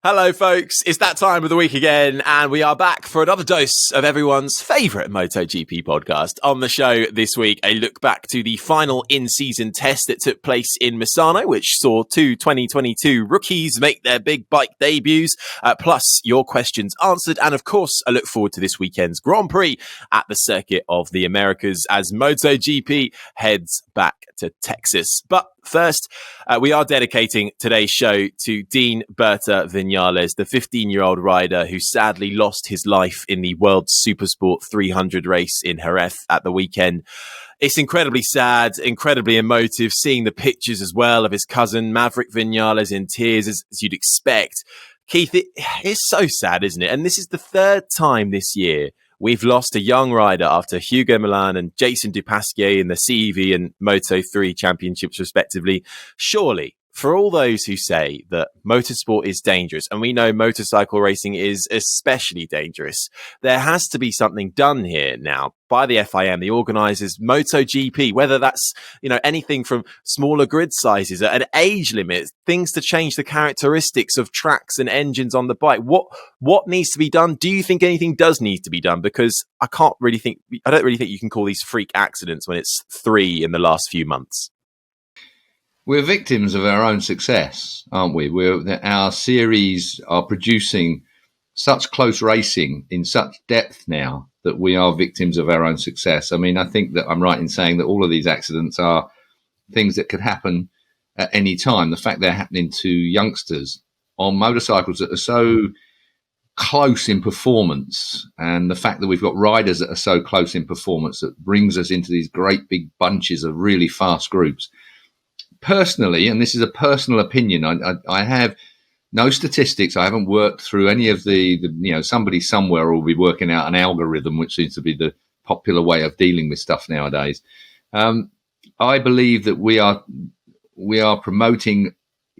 Hello, folks. It's that time of the week again, and we are back for another dose of everyone's favourite MotoGP podcast. On the show this week, a look back to the final in-season test that took place in Misano, which saw two 2022 rookies make their big bike debuts, plus your questions answered, and of course, a look forward to this weekend's Grand Prix at the Circuit of the Americas as MotoGP heads back to Texas. But first, we are dedicating today's show to Dean Berta Vinales, the 15-year-old rider who sadly lost his life in the World SuperSport 300 race in Jerez at the weekend. It's incredibly sad, incredibly emotive, seeing the pictures as well of his cousin, Maverick Viñales, in tears, as you'd expect. Keith, it's so sad, isn't it? And this is the third time this year we've lost a young rider after Hugo Milan and Jason Dupasquier in the CEV and Moto3 championships, respectively. Surely, for all those who say that motorsport is dangerous, and we know motorcycle racing is especially dangerous, there has to be something done here now by the FIM, the organisers, MotoGP, whether that's, anything from smaller grid sizes, an age limit, things to change the characteristics of tracks and engines on the bike. What needs to be done? Do you think anything does need to be done? Because I don't really think you can call these freak accidents when it's 3 in the last few months. We're victims of our own success, aren't we? Our series are producing such close racing in such depth now that we are victims of our own success. I mean, I think that I'm right in saying that all of these accidents are things that could happen at any time. The fact they're happening to youngsters on motorcycles that are so close in performance, and the fact that we've got riders that are so close in performance, that brings us into these great big bunches of really fast groups. Personally, and this is a personal opinion, I have no statistics. I haven't worked through any of the somebody somewhere will be working out an algorithm, which seems to be the popular way of dealing with stuff nowadays. I believe that we are promoting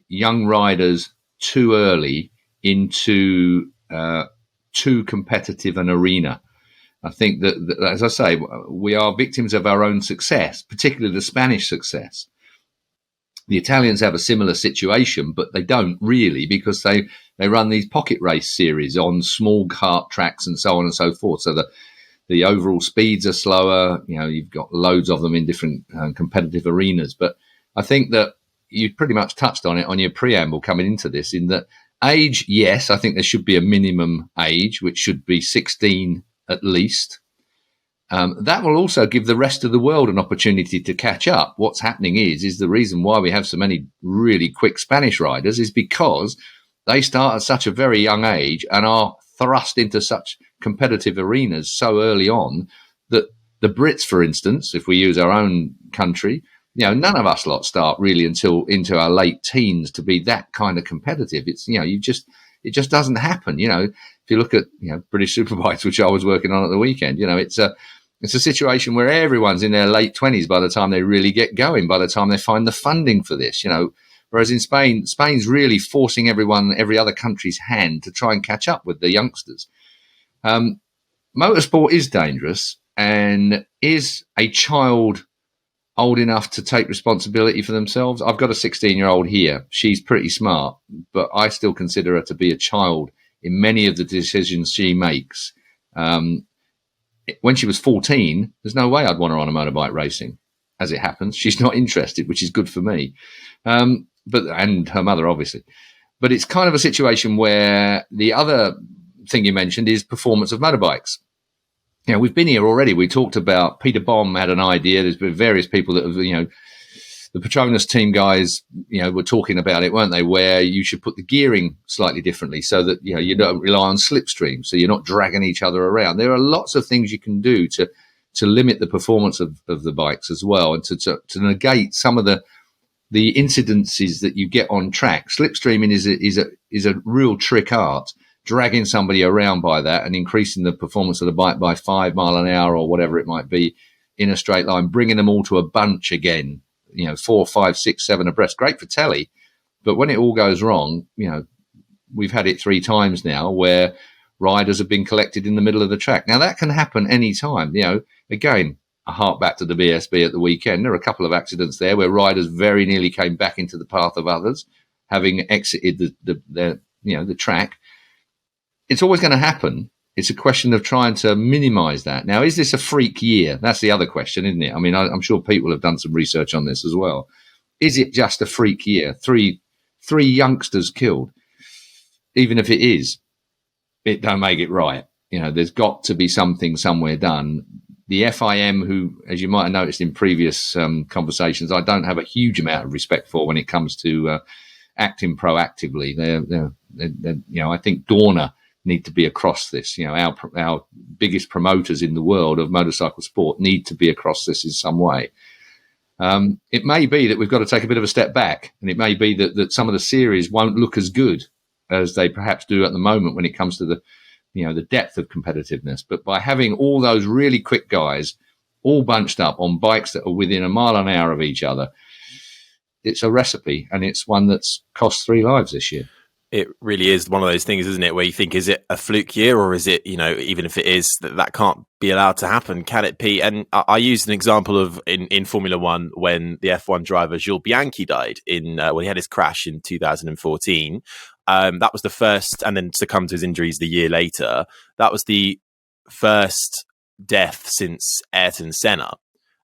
young riders too early into too competitive an arena. I think that, as I say, we are victims of our own success, particularly the Spanish success. The Italians have a similar situation, but they don't really, because they run these pocket race series on small kart tracks and so on and so forth. So the overall speeds are slower. You've got loads of them in different competitive arenas. But I think that you pretty much touched on it on your preamble coming into this, in that age, yes, I think there should be a minimum age, which should be 16 at least. That will also give the rest of the world an opportunity to catch up. What's happening is the reason why we have so many really quick Spanish riders is because they start at such a very young age and are thrust into such competitive arenas so early on that the Brits, for instance, if we use our own country, none of us lot start really until into our late teens to be that kind of competitive. It's, it just doesn't happen. If you look at, British Superbikes, which I was working on at the weekend, it's a situation where everyone's in their late 20s by the time they really get going, by the time they find the funding for this, whereas in Spain's really forcing every other country's hand to try and catch up with the youngsters. Motorsport is dangerous, and is a child old enough to take responsibility for themselves? I've got a 16-year-old here. She's pretty smart, but I still consider her to be a child in many of the decisions she makes. When she was 14, there's no way I'd want her on a motorbike racing. As it happens, she's not interested, which is good for me. And her mother, obviously. But it's kind of a situation where the other thing you mentioned is performance of motorbikes. We've been here already. We talked about Peter Bohm had an idea. There's been various people that have, the Petronas team guys, were talking about it, weren't they? Where you should put the gearing slightly differently so that, you don't rely on slipstream, so you're not dragging each other around. There are lots of things you can do to limit the performance of the bikes as well, and to negate some of the incidences that you get on track. Slipstreaming is a real trick art, dragging somebody around by that and increasing the performance of the bike by 5 miles an hour or whatever it might be in a straight line, bringing them all to a bunch again. 4, 5, 6, 7 abreast. Great for telly. But when it all goes wrong, we've had it 3 times now where riders have been collected in the middle of the track. Now, that can happen any time. Again, I hark back to the BSB at the weekend. There are a couple of accidents there where riders very nearly came back into the path of others, having exited the track. It's always going to happen. It's a question of trying to minimise that. Now, is this a freak year? That's the other question, isn't it? I mean, I'm sure people have done some research on this as well. Is it just a freak year? Three youngsters killed. Even if it is, it don't make it right. There's got to be something somewhere done. The FIM, who, as you might have noticed in previous conversations, I don't have a huge amount of respect for when it comes to acting proactively. I think Dorna need to be across this. Our biggest promoters in the world of motorcycle sport need to be across this in some way. It may be that we've got to take a bit of a step back, and it may be that some of the series won't look as good as they perhaps do at the moment when it comes to the depth of competitiveness. But by having all those really quick guys all bunched up on bikes that are within a mile an hour of each other, it's a recipe, and it's one that's cost 3 lives this year. It really is one of those things, isn't it, where you think, is it a fluke year, or is it, even if it is, that can't be allowed to happen? Can it be? And I used an example of in Formula One when the F1 driver Jules Bianchi died when he had his crash in 2014. That was the first, and then succumbed to his injuries the year later. That was the first death since Ayrton Senna.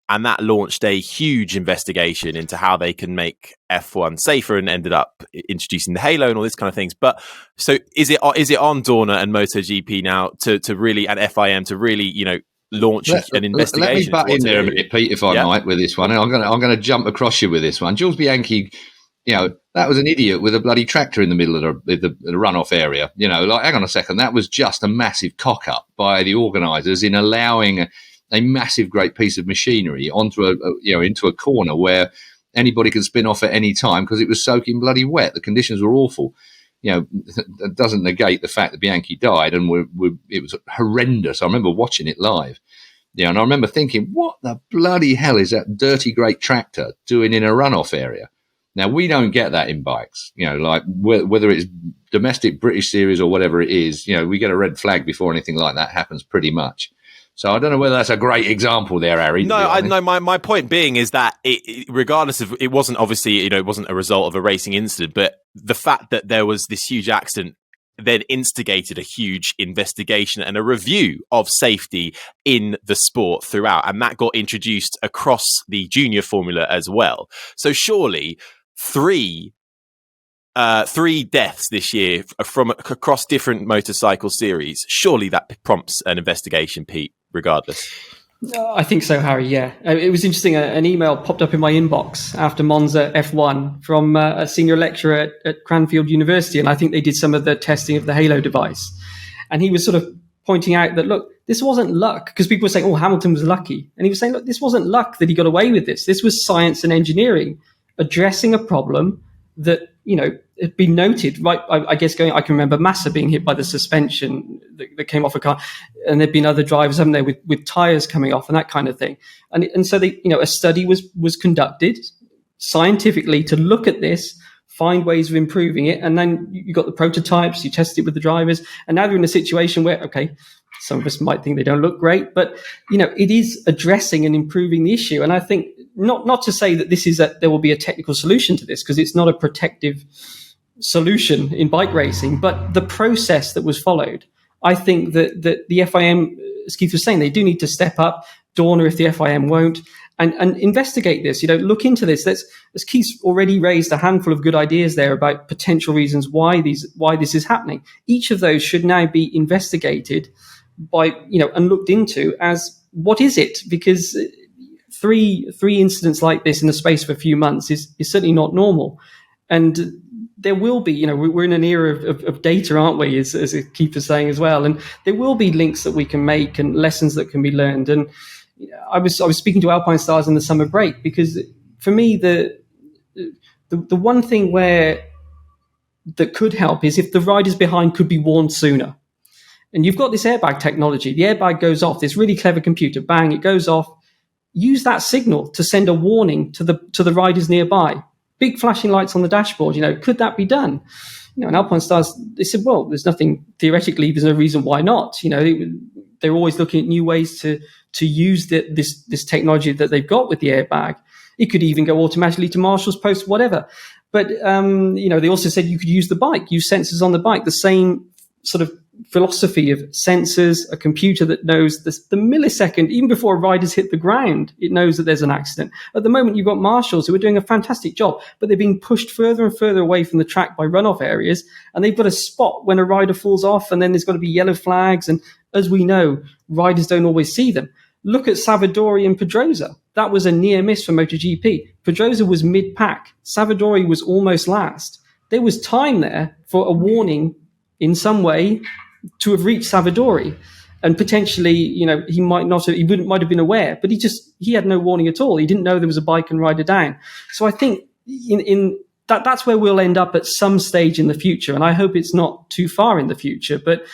And that launched a huge investigation into how they can make F1 safer, and ended up introducing the halo and all this kind of things. But so is it on Dorna and MotoGP now to really, and FIM to really, launch an investigation? Let me butt in there a minute, Pete, if I might, with this one. And I'm going to jump across you with this one. Jules Bianchi, that was an idiot with a bloody tractor in the middle of the runoff area. Hang on a second, that was just a massive cock up by the organisers in allowing a massive, great piece of machinery onto into a corner where anybody could spin off at any time because it was soaking bloody wet. The conditions were awful. That doesn't negate the fact that Bianchi died, and it was horrendous. I remember watching it live. And I remember thinking, what the bloody hell is that dirty, great tractor doing in a runoff area? Now, we don't get that in bikes, like whether it's domestic British series or whatever it is, we get a red flag before anything like that happens pretty much. So I don't know whether that's a great example there, Harry. No, my point being is that regardless of, it wasn't obviously, it wasn't a result of a racing incident, but the fact that there was this huge accident then instigated a huge investigation and a review of safety in the sport throughout. And that got introduced across the junior formula as well. So surely three deaths this year from across different motorcycle series, surely that prompts an investigation, Pete, regardless. I think so, Harry, yeah. It was interesting, an email popped up in my inbox after Monza F1 from a senior lecturer at Cranfield University, and I think they did some of the testing of the Halo device. And he was sort of pointing out that, look, this wasn't luck, because people were saying, Hamilton was lucky. And he was saying, look, this wasn't luck that he got away with this. This was science and engineering addressing a problem that, had been noted, right? I can remember Massa being hit by the suspension that came off a car, and there'd been other drivers, haven't there, with tyres coming off and that kind of thing. And so a study was conducted scientifically to look at this, find ways of improving it, and then you got the prototypes, you tested it with the drivers, and now they're in a situation where, okay, some of us might think they don't look great, but it is addressing and improving the issue. And I think not to say that there will be a technical solution to this, because it's not a protective solution in bike racing, but the process that was followed, I think that the FIM, as Keith was saying, they do need to step up. Dorna, if the FIM won't, and investigate this, look into this. As Keith already raised a handful of good ideas there about potential reasons why this is happening. Each of those should now be investigated by, and looked into as, what is it? Because three incidents like this in the space of a few months is certainly not normal. And there will be, we're in an era of data, aren't we, as Keith was saying as well. And there will be links that we can make and lessons that can be learned. And I was speaking to Alpine Stars in the summer break, because for me, the one thing that could help is if the riders behind could be warned sooner. And you've got this airbag technology. The airbag goes off, this really clever computer, bang, it goes off. Use that signal to send a warning to the riders nearby. Big flashing lights on the dashboard, could that be done? And Alpine Stars, they said, well, there's no reason why not. They're always looking at new ways to use this technology that they've got with the airbag. It could even go automatically to marshal's post, whatever. But, they also said you could use the bike, use sensors on the bike, the same sort of philosophy of sensors, a computer that knows the millisecond, even before a rider's hit the ground, it knows that there's an accident. At the moment, you've got marshals who are doing a fantastic job, but they're being pushed further and further away from the track by runoff areas, and they've got to spot when a rider falls off, and then there's got to be yellow flags, and as we know, riders don't always see them. Look at Savadori and Pedrosa. That was a near miss for MotoGP. Pedrosa was mid-pack. Savadori was almost last. There was time there for a warning in some way to have reached Savadori, and potentially, he might have been aware, but he had no warning at all. He didn't know there was a bike and rider down. So I think that's where we'll end up at some stage in the future, and I hope it's not too far in the future. But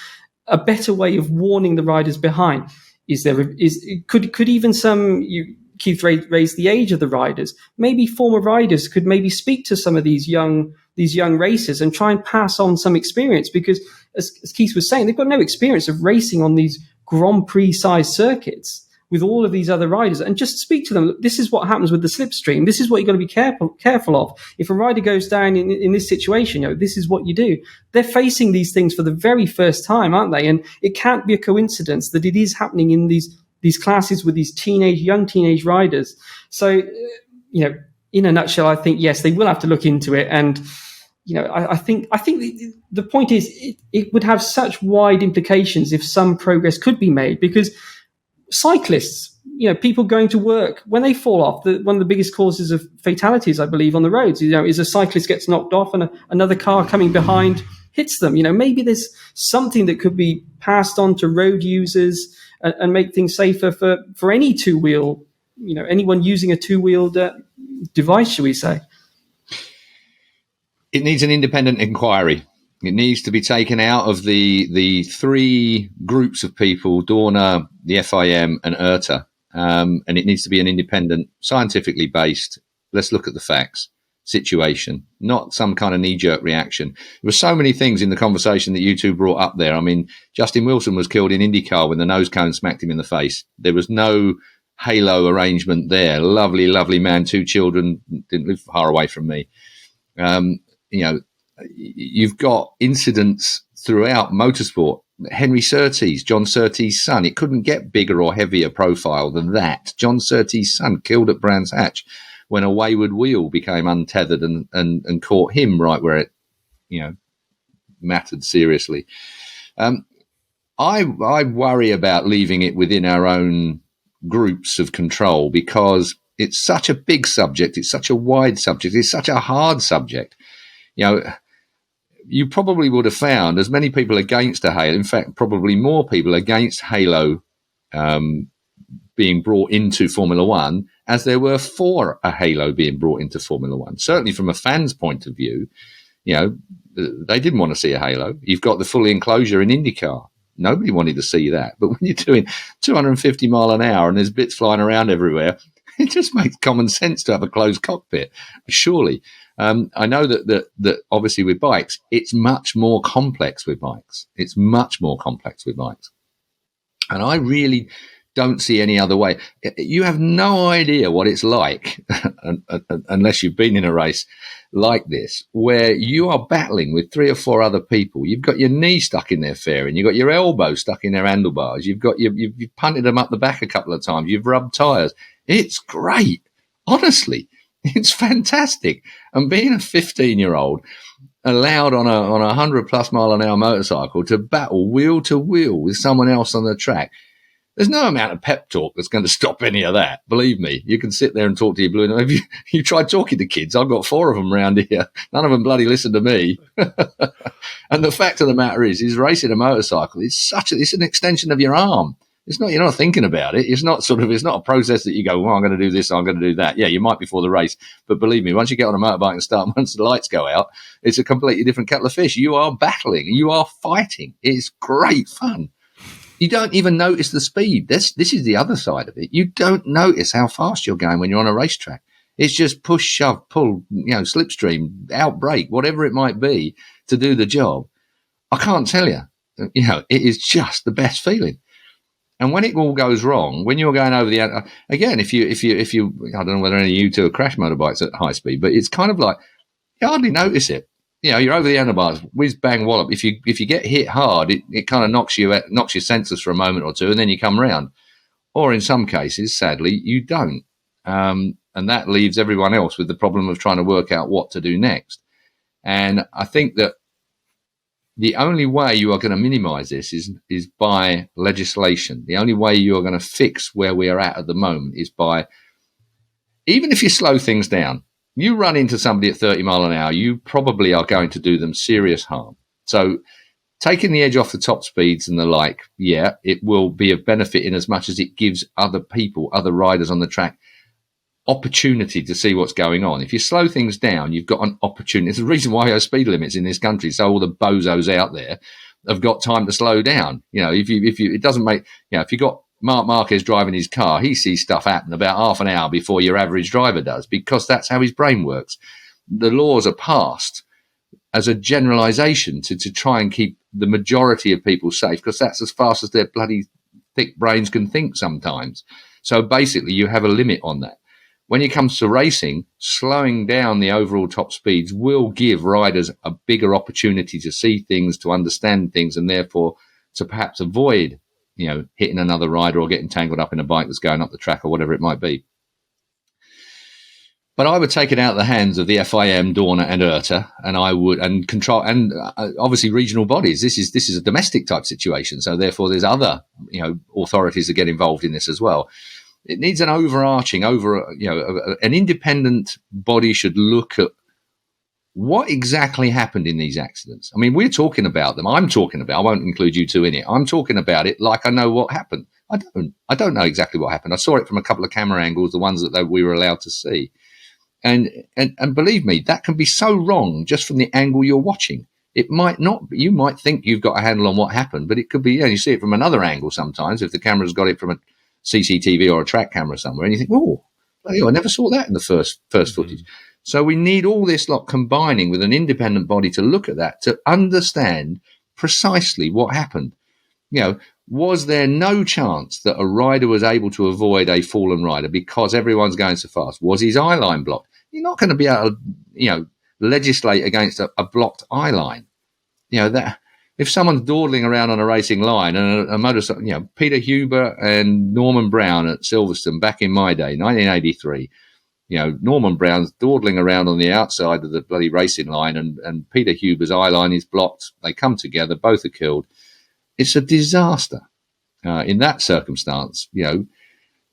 a better way of warning the riders behind could even some. Keith raised the age of the riders. Maybe former riders could maybe speak to some of these young racers and try and pass on some experience, because as Keith was saying, they've got no experience of racing on these Grand Prix sized circuits with all of these other riders, and just speak to them. This is what happens with the slipstream. This is what you've got to be careful of. If a rider goes down in this situation, this is what you do. They're facing these things for the very first time, aren't they? And it can't be a coincidence that it is happening in these classes with these young teenage riders. So, in a nutshell, I think, yes, they will have to look into it. And, I think the point is it would have such wide implications if some progress could be made, because cyclists, people going to work, when they fall off, one of the biggest causes of fatalities, I believe, on the roads, is a cyclist gets knocked off and another car coming behind hits them. Maybe there's something that could be passed on to road users and make things safer for any two-wheel, anyone using a two-wheeled device, shall we say. It needs an independent inquiry. It needs to be taken out of the three groups of people, Dorna, the FIM and IRTA, and it needs to be an independent, scientifically based, let's look at the facts, situation, not some kind of knee-jerk reaction. There were so many things in the conversation that you two brought up there. I mean, Justin Wilson was killed in IndyCar when the nose cone smacked him in the face. There was no halo arrangement there. Lovely, lovely man, 2 children, didn't live far away from me. You've got incidents throughout motorsport. Henry Surtees, John Surtees' son, it couldn't get bigger or heavier profile than that. John Surtees' son killed at Brands Hatch when a wayward wheel became untethered and caught him right where it, mattered seriously. I worry about leaving it within our own groups of control, because it's such a big subject, it's such a wide subject, it's such a hard subject. You probably would have found as many people against a halo, in fact, probably more people against halo being brought into Formula One as there were for a halo being brought into Formula One. Certainly from a fan's point of view, they didn't want to see a halo. You've got the full enclosure in IndyCar. Nobody wanted to see that. But when you're doing 250 mile an hour and there's bits flying around everywhere, it just makes common sense to have a closed cockpit, surely. I know that obviously with bikes, it's much more complex with bikes. And I really don't see any other way. You have no idea what it's like, unless you've been in a race like this, where you are battling with 3 or 4 other people. You've got your knee stuck in their fairing. You've got your elbow stuck in their handlebars. You've punted them up the back a couple of times. You've rubbed tyres. It's great. Honestly, it's fantastic. And being a 15-year-old allowed on a 100+ mile an hour motorcycle to battle wheel to wheel with someone else on the track, there's no amount of pep talk that's going to stop any of that. Believe me, you can sit there and talk to your blue. Have you tried talking to kids? I've got 4 of them around here. None of them bloody listen to me. And the fact of the matter is racing a motorcycle is it's an extension of your arm. You're not thinking about it. It's not a process that you go, well, I'm going to do this, I'm going to do that. Yeah, you might before the race, but believe me, once you get on a motorbike and start, once the lights go out, it's a completely different kettle of fish. You are battling, you are fighting. It's great fun. You don't even notice the speed. This is the other side of it. You don't notice how fast you're going when you're on a racetrack. It's just push, shove, pull, slipstream, outbrake, whatever it might be to do the job. I can't tell you. It is just the best feeling. And when it all goes wrong, when you're going over the again, if you, I don't know whether any of you two have crashed motorbikes at high speed, but it's kind of like you hardly notice it. You're over the handlebars, whiz bang wallop. If you get hit hard, it kind of knocks your senses for a moment or two, and then you come round. Or in some cases, sadly, you don't, and that leaves everyone else with the problem of trying to work out what to do next. And I think that the only way you are going to minimise this is by legislation. The only way you are going to fix where we are at the moment is by, even if you slow things down, you run into somebody at 30 mile an hour, you probably are going to do them serious harm. So taking the edge off the top speeds and the like, yeah, it will be of benefit in as much as it gives other people, other riders on the track, opportunity to see what's going on. If you slow things down, you've got an opportunity. It's the reason why there are speed limits in this country. So all the bozos out there have got time to slow down. If it doesn't make, if you got Marc Marquez driving his car, he sees stuff happen about half an hour before your average driver does, because that's how his brain works. The laws are passed as a generalization to try and keep the majority of people safe, because that's as fast as their bloody thick brains can think sometimes. So basically, you have a limit on that. When it comes to racing, slowing down the overall top speeds will give riders a bigger opportunity to see things, to understand things, and therefore to perhaps avoid hitting another rider or getting tangled up in a bike that's going up the track or whatever it might be. But I would take it out of the hands of the FIM, Dorna and IRTA, and I would, and control, and obviously regional bodies. This is a domestic type situation. So therefore there's other, authorities that get involved in this as well. It needs an overarching, an independent body should look at what exactly happened in these accidents. I mean, we're talking about them. I'm talking about, I won't include you two in it. I'm talking about it like I know what happened. I don't know exactly what happened. I saw it from a couple of camera angles, the ones that we were allowed to see. And believe me, that can be so wrong just from the angle you're watching. It might not be. You might think you've got a handle on what happened, but it could be, you see it from another angle sometimes if the camera's got it from a CCTV or a track camera somewhere, and you think, oh, I never saw that in the first footage. So we need all this lot combining with an independent body to look at that, to understand precisely what happened. Was there no chance that a rider was able to avoid a fallen rider because everyone's going so fast? Was his eye line blocked? You're not going to be able to, legislate against a blocked eye line. That if someone's dawdling around on a racing line and a motorcycle, Peter Huber and Norman Brown at Silverstone back in my day, 1983, Norman Brown's dawdling around on the outside of the bloody racing line and Peter Huber's eye line is blocked. They come together, both are killed. It's a disaster. In that circumstance,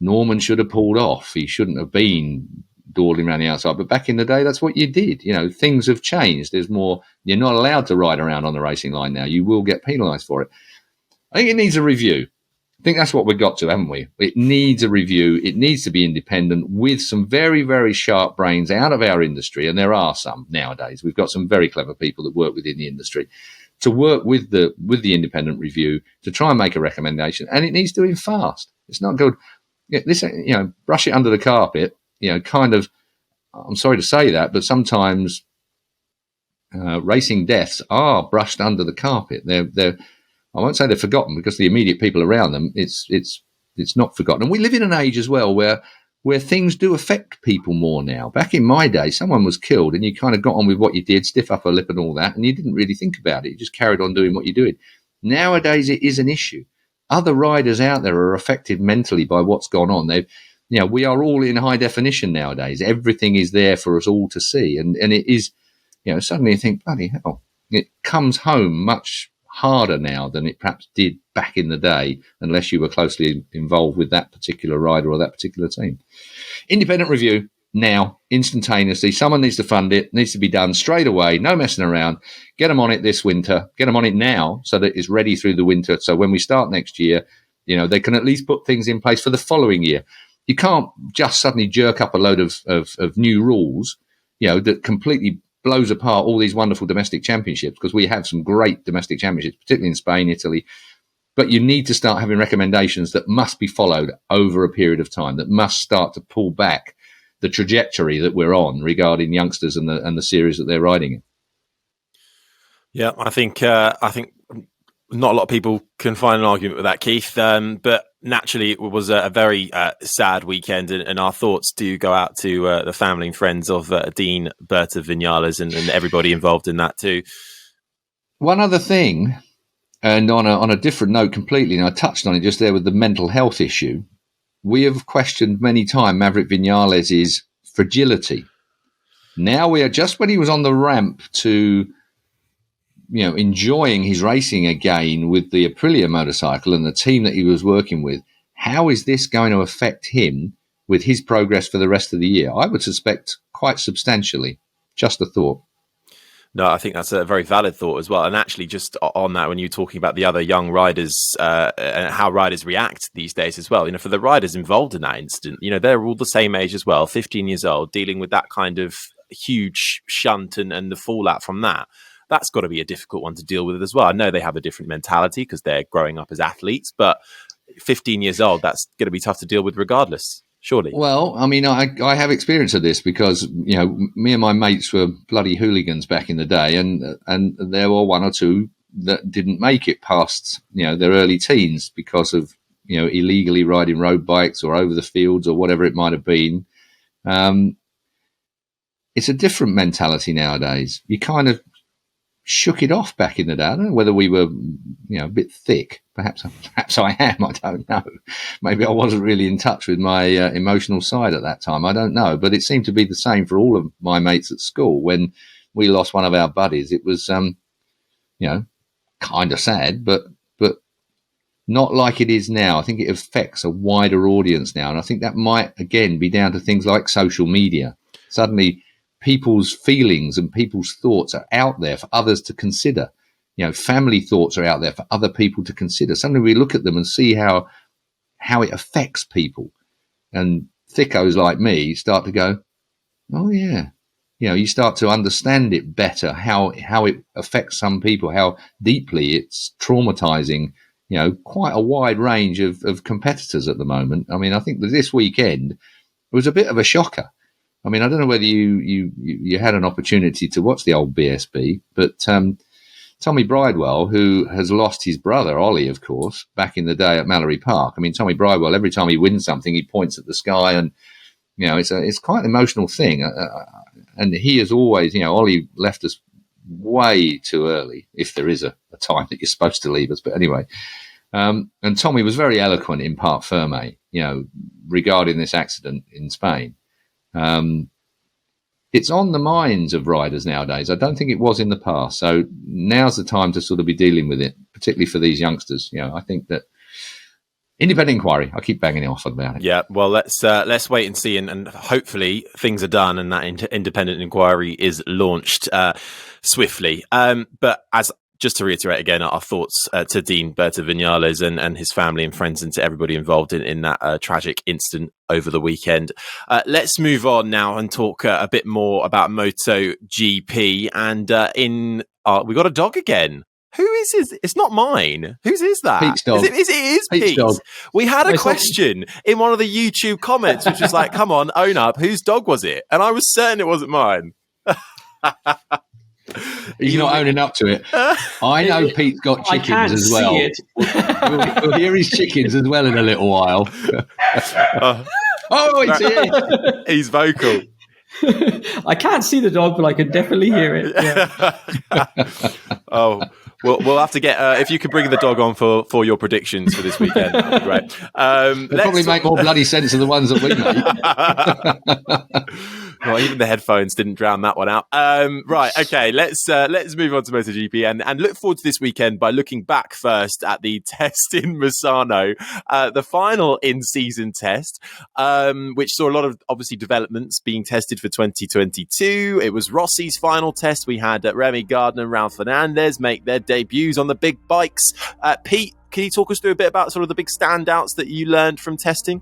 Norman should have pulled off. He shouldn't have been dawdling around the outside. But back in the day, that's what you did. Things have changed. There's more. You're not allowed to ride around on the racing line now. You will get penalised for it. I think it needs a review. I think that's what we've got to, haven't we? It needs a review. It needs to be independent with some very, very sharp brains out of our industry. And there are some nowadays. We've got some very clever people that work within the industry to work with the independent review to try and make a recommendation. And it needs doing fast. It's not good. This, brush it under the carpet, kind of, I'm sorry to say that, but sometimes racing deaths are brushed under the carpet. They're I won't say they're forgotten, because the immediate people around them, it's not forgotten. And we live in an age as well where things do affect people more now. Back in my day, someone was killed and you kind of got on with what you did, stiff upper lip and all that, and you didn't really think about it. You just carried on doing what you're doing. Nowadays, it is an issue. Other riders out there are affected mentally by what's gone on. We are all in high definition nowadays. Everything is there for us all to see. And it is, suddenly you think, bloody hell, it comes home much harder now than it perhaps did back in the day, unless you were closely involved with that particular rider or that particular team. Independent review now, instantaneously. Someone needs to fund it, needs to be done straight away, no messing around. Get them on it this winter, get them on it now so that it's ready through the winter. So when we start next year, they can at least put things in place for the following year. You can't just suddenly jerk up a load of new rules, that completely blows apart all these wonderful domestic championships, because we have some great domestic championships, particularly in Spain, Italy. But you need to start having recommendations that must be followed over a period of time, that must start to pull back the trajectory that we're on regarding youngsters and the series that they're riding in. Yeah, I think Not a lot of people can find an argument with that, Keith. But naturally, it was a very sad weekend, and our thoughts do go out to the family and friends of Dean Berta Vinales and everybody involved in that too. One other thing, and on a different note completely, and I touched on it just there with the mental health issue, we have questioned many times Maverick Vinales' fragility. Now we are just when he was on the ramp to enjoying his racing again with the Aprilia motorcycle and the team that he was working with, how is this going to affect him with his progress for the rest of the year? I would suspect quite substantially. Just a thought. No, I think that's a very valid thought as well. And actually, just on that, when you're talking about the other young riders and how riders react these days as well, for the riders involved in that incident, they're all the same age as well, 15 years old, dealing with that kind of huge shunt and the fallout from that. That's got to be a difficult one to deal with as well. I know they have a different mentality because they're growing up as athletes, but 15 years old, that's going to be tough to deal with regardless, surely. Well, I mean, I have experience of this because, me and my mates were bloody hooligans back in the day, and there were one or two that didn't make it past, their early teens because of, illegally riding road bikes or over the fields or whatever it might have been. It's a different mentality nowadays. You kind of shook it off back in the day. I don't know whether we were, a bit thick. Perhaps I am. I don't know. Maybe I wasn't really in touch with my emotional side at that time. I don't know. But it seemed to be the same for all of my mates at school. When we lost one of our buddies, it was, kind of sad, but not like it is now. I think it affects a wider audience now. And I think that might, again, be down to things like social media. Suddenly, people's feelings and people's thoughts are out there for others to consider. Family thoughts are out there for other people to consider. Suddenly we look at them and see how it affects people. And thickos like me start to go, oh, yeah. You start to understand it better, how it affects some people, how deeply it's traumatizing, quite a wide range of competitors at the moment. I mean, I think that this weekend was a bit of a shocker. I mean, I don't know whether you had an opportunity to watch the old BSB, but Tommy Bridewell, who has lost his brother, Ollie, of course, back in the day at Mallory Park. I mean, Tommy Bridewell, every time he wins something, he points at the sky, and, it's quite an emotional thing. And he has always, Ollie left us way too early, if there is a time that you're supposed to leave us. But anyway, and Tommy was very eloquent in Parc Ferme, regarding this accident in Spain. It's on the minds of riders nowadays. I don't think it was in the past. So now's the time to sort of be dealing with it, particularly for these youngsters. I think that independent inquiry, I keep banging it off about it. Yeah, well, let's wait and see, and hopefully things are done and that independent inquiry is launched swiftly. But just to reiterate again, our thoughts to Dean Berta Vinales and his family and friends, and to everybody involved in that tragic incident over the weekend. Let's move on now and talk a bit more about MotoGP. And we got a dog again. Who is his? It's not mine. Whose is that? Pete's dog. It is Pete's dog. We had a question in one of the YouTube comments, which was like, come on, own up. Whose dog was it? And I was certain it wasn't mine. He's not owning up to it. I know Pete's got chickens as well. We'll hear his chickens as well in a little while. It's here. He's vocal. I can't see the dog, but I can definitely hear it. Yeah. We'll have to get if you could bring the dog on for your predictions for this weekend. That'd be great. They'll probably make more bloody sense than the ones that we make. Well, even the headphones didn't drown that one out. Right, okay, let's move on to MotoGP and look forward to this weekend by looking back first at the test in Misano, the final in-season test, which saw a lot of obviously developments being tested for 2022. It was Rossi's final test. We had Remy Gardner and Ralph Fernandez make their debuts on the big bikes. Pete, can you talk us through a bit about sort of the big standouts that you learned from testing?